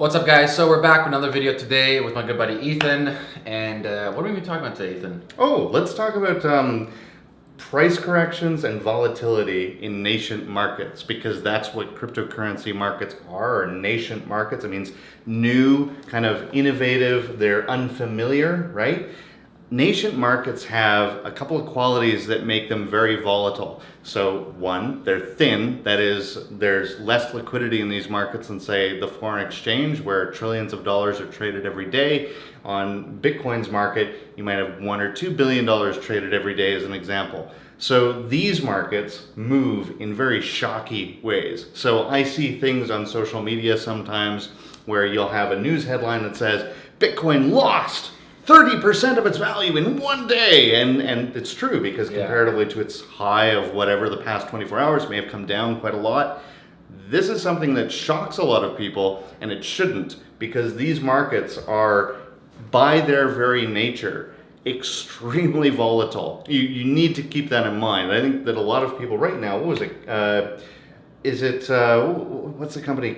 What's up, guys? So we're back with another video today with my good buddy Ethan. And what are we going to be talking about today, Ethan? Oh, let's talk about price corrections and volatility in nascent markets, because that's what cryptocurrency markets are nascent markets. It means new, kind of innovative, they're unfamiliar, right? Nascent markets have a couple of qualities that make them very volatile. So one, they're thin. That is, there's less liquidity in these markets than, say, the foreign exchange, where trillions of dollars are traded every day. On Bitcoin's market, you might have $1 or $2 billion traded every day, as an example. So these markets move in very shocky ways. So I see things on social media sometimes where you'll have a news headline that says, Bitcoin lost 30% of its value in one day, and it's true, because comparatively to its high of whatever the past 24 hours may have come down quite a lot. This is something that shocks a lot of people, and it shouldn't, because these markets are, by their very nature, extremely volatile. You need to keep that in mind. I think that a lot of people right now, what was it? What's the company?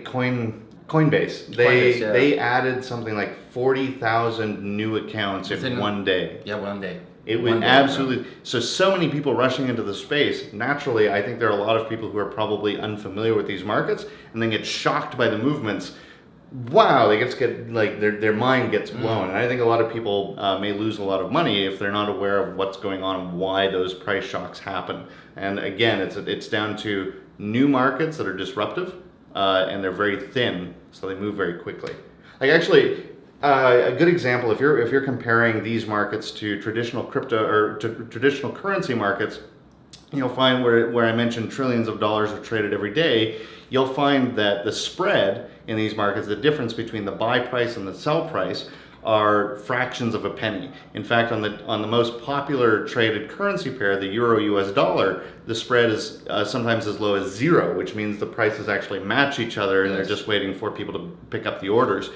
Coinbase. They added something like 40,000 new accounts in one day. Yeah, one day. It was absolutely, so many people rushing into the space. Naturally, I think there are a lot of people who are probably unfamiliar with these markets and then get shocked by the movements. Wow, they get like their mind gets blown. And I think a lot of people may lose a lot of money if they're not aware of what's going on and why those price shocks happen. And again, it's down to new markets that are disruptive. And they're very thin, so they move very quickly. Like, actually, a good example, if you're comparing these markets to traditional crypto or to traditional currency markets, you'll find where I mentioned trillions of dollars are traded every day, you'll find that the spread in these markets, the difference between the buy price and the sell price, are fractions of a penny. In fact, on the most popular traded currency pair, the euro-US dollar, the spread is sometimes as low as zero, which means the prices actually match each other, and they're just waiting for people to pick up the orders.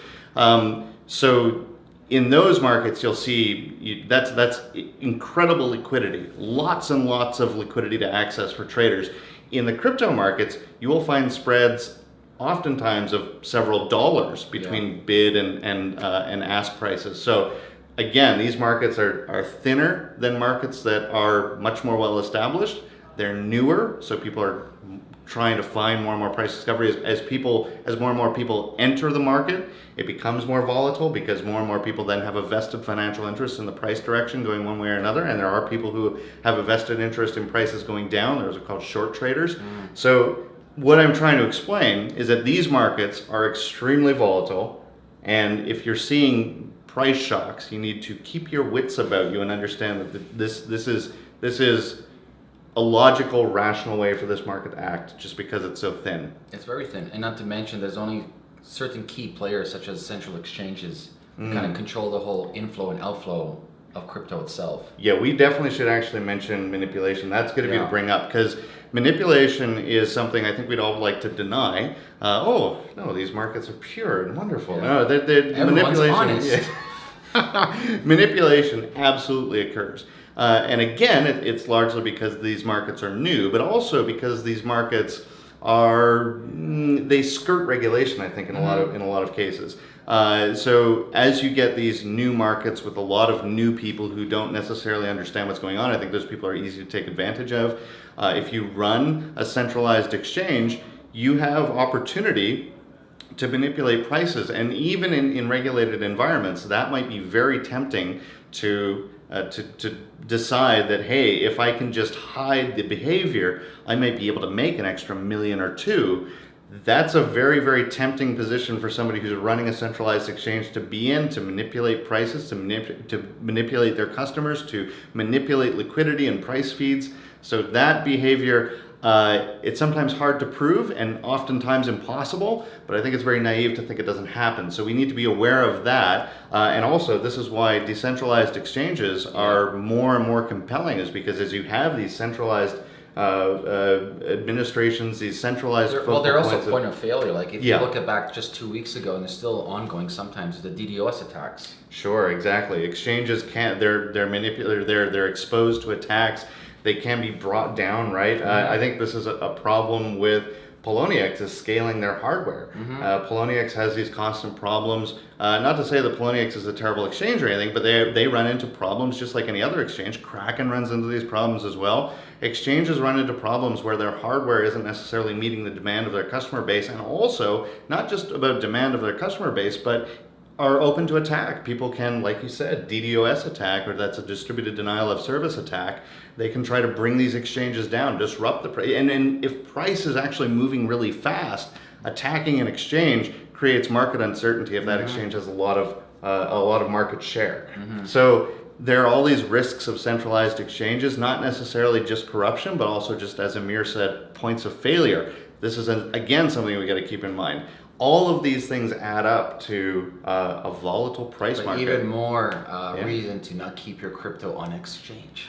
So in those markets, you'll see that's incredible liquidity, lots and lots of liquidity to access for traders. In the crypto markets, you will find spreads oftentimes of several dollars between bid and ask prices. So again, these markets are thinner than markets that are much more well established. They're newer, so people are trying to find more and more price discovery. As more and more people enter the market, it becomes more volatile, because more and more people then have a vested financial interest in the price direction going one way or another. And there are people who have a vested interest in prices going down. Those are called short traders. So what I'm trying to explain is that these markets are extremely volatile, and if you're seeing price shocks, you need to keep your wits about you and understand that this is a logical, rational way for this market to act, just because it's so thin. It's very thin, and not to mention there's only certain key players, such as central exchanges, that kind of control the whole inflow and outflow of crypto itself. Yeah, we definitely should actually mention manipulation. That's going to be to bring up, because manipulation is something I think we'd all like to deny. Oh, no, these markets are pure and wonderful. No, manipulation. Honest. Manipulation absolutely occurs. And again, it's largely because these markets are new, but also because these markets they skirt regulation, I think, in a lot of cases. So as you get these new markets with a lot of new people who don't necessarily understand what's going on, I think those people are easy to take advantage of. If you run a centralized exchange, you have opportunity to manipulate prices, and even in regulated environments, that might be very tempting to decide that, hey, if I can just hide the behavior, I might be able to make an extra million or two. That's a very, very tempting position for somebody who's running a centralized exchange to be in, to manipulate prices, to manipulate their customers, to manipulate liquidity and price feeds. So that behavior, it's sometimes hard to prove and oftentimes impossible, but I think it's very naive to think it doesn't happen. So we need to be aware of that. And also, this is why decentralized exchanges are more and more compelling, is because as you have these centralized administrations, these centralized they're also a point of failure. Like, if you look at back just 2 weeks ago, and they're still ongoing sometimes, the DDoS attacks. Sure, exactly. Exchanges can't, they're manipulated, they're exposed to attacks. They can be brought down, right? I think this is a problem with Poloniex is scaling their hardware. Poloniex has these constant problems. Not to say that Poloniex is a terrible exchange or anything, but they run into problems just like any other exchange. Kraken runs into these problems as well. Exchanges run into problems where their hardware isn't necessarily meeting the demand of their customer base, and also not just about demand of their customer base, but are open to attack. People can, like you said, DDoS attack, or that's a distributed denial of service attack. They can try to bring these exchanges down, disrupt the price. And if price is actually moving really fast, attacking an exchange creates market uncertainty if that exchange has a lot of market share. So there are all these risks of centralized exchanges, not necessarily just corruption, but also just, as Amir said, points of failure. This is, again, something we got to keep in mind. All of these things add up to a volatile price market. Even more reason to not keep your crypto on exchange.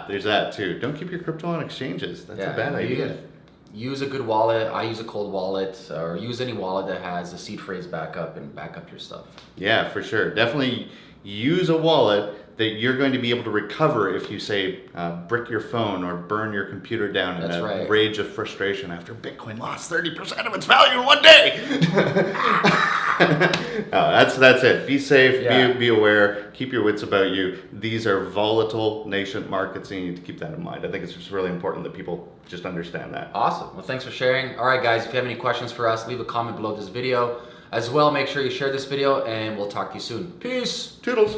There's that too. Don't keep your crypto on exchanges. That's a bad idea. Use a good wallet. I use a cold wallet, or use any wallet that has a seed phrase backup and back up your stuff. Yeah, for sure. Definitely use a wallet that you're going to be able to recover if you, say, brick your phone or burn your computer down in a rage of frustration after Bitcoin lost 30% of its value in one day. That's it. Be safe, be aware, keep your wits about you. These are volatile nascent markets, and you need to keep that in mind. I think it's just really important that people just understand that. Awesome. Well, thanks for sharing. All right, guys, if you have any questions for us, leave a comment below this video. As well, make sure you share this video, and we'll talk to you soon. Peace. Toodles.